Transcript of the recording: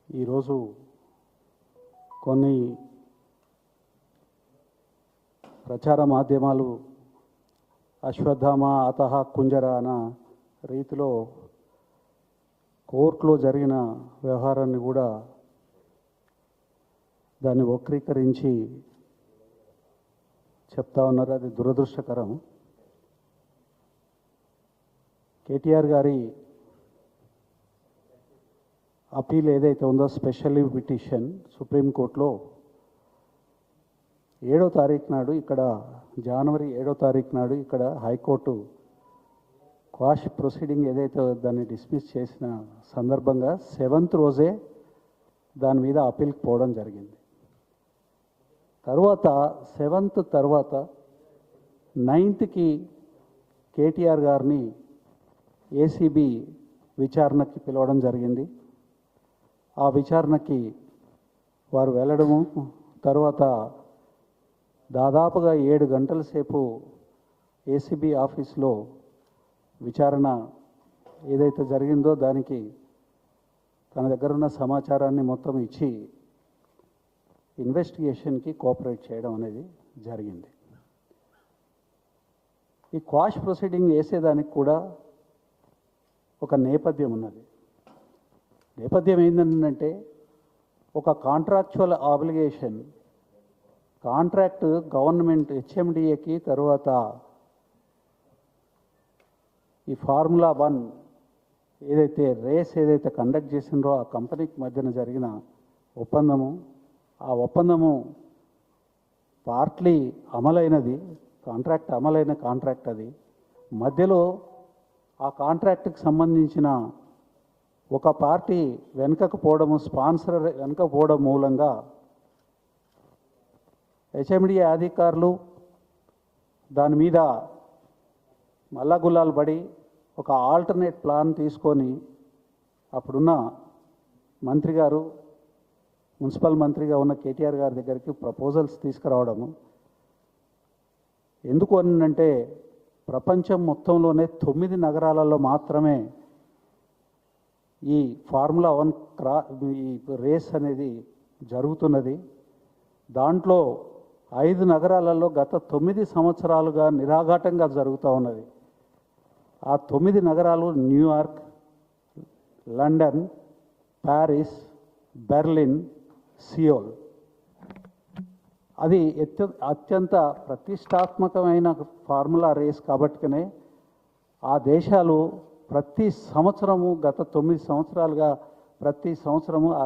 ఈరోజు కొన్ని ప్రచార మాధ్యమాలు అశ్వత్థామ అతహ కుంజర అన్న రీతిలో కోర్టులో జరిగిన వ్యవహారాన్ని కూడా దాన్ని వక్రీకరించి చెప్తా ఉన్నారు. అది దురదృష్టకరం. కేటీఆర్ గారి అపీల్ ఏదైతే ఉందో స్పెషల్ లీవ్ పిటిషన్ సుప్రీంకోర్టులో 7వ తారీఖు నాడు ఇక్కడ జనవరి 7వ తారీఖు నాడు ఇక్కడ హైకోర్టు క్వాష్ ప్రొసీడింగ్ ఏదైతే దాన్ని డిస్మిస్ చేసిన సందర్భంగా 7th రోజే దాని మీద అపీల్కి పోవడం జరిగింది. తర్వాత 7th తర్వాత 9th కేటీఆర్ గారిని ఏసీబీ విచారణకి పిలవడం జరిగింది. ఆ విచారణకి వారు వెళ్ళడము, తర్వాత దాదాపుగా 7 గంటల సేపు ఏసీబీ ఆఫీస్లో విచారణ ఏదైతే జరిగిందో దానికి తన దగ్గర ఉన్న సమాచారాన్ని మొత్తం ఇచ్చి ఇన్వెస్టిగేషన్కి కోఆపరేట్ చేయడం అనేది జరిగింది. ఈ క్వాష్ ప్రొసీడింగ్ వేసేదానికి కూడా ఒక నేపథ్యం ఉన్నది. నేపథ్యం ఏంటంటే ఒక కాంట్రాక్చువల్ ఆబ్లిగేషన్, కాంట్రాక్ట్ గవర్నమెంట్ హెచ్ఎండిఏకి తర్వాత ఈ ఫార్ములా 1 ఏదైతే రేస్ ఏదైతే కండక్ట్ చేసిండ్రో ఆ కంపెనీకి మధ్యన జరిగిన ఒప్పందము, ఆ ఒప్పందము పార్ట్లీ అమలైనది, కాంట్రాక్ట్ అమలైన కాంట్రాక్ట్. అది మధ్యలో ఆ కాంట్రాక్ట్కి సంబంధించిన ఒక పార్టీ వెనుకకు పోవడము, స్పాన్సర్ వెనుక పోవడం మూలంగా హెచ్ఎండిఏ అధికారులు దాని మీద మల్లగుల్లాలు పడి ఒక ఆల్టర్నేట్ ప్లాన్ తీసుకొని అప్పుడున్న మంత్రి గారు, మున్సిపల్ మంత్రిగా ఉన్న కేటీఆర్ గారి దగ్గరికి ప్రపోజల్స్ తీసుకురావడము. ఎందుకు అనంటే ప్రపంచం మొత్తంలోనే 9 నగరాలలో మాత్రమే ఈ ఫార్ములా 1 ఈ రేస్ అనేది జరుగుతున్నది. దాంట్లో 5 నగరాలలో గత 9 సంవత్సరాలుగా నిరాఘాటంగా జరుగుతూ ఉన్నది. ఆ 9 నగరాలు New York, London, Paris, Berlin, Seoul. అది అత్యంత ప్రతిష్టాత్మకమైన ఫార్ములా రేస్ కాబట్టినే ఆ దేశాలు ప్రతి సంవత్సరము గత 9 సంవత్సరాలుగా ప్రతి సంవత్సరము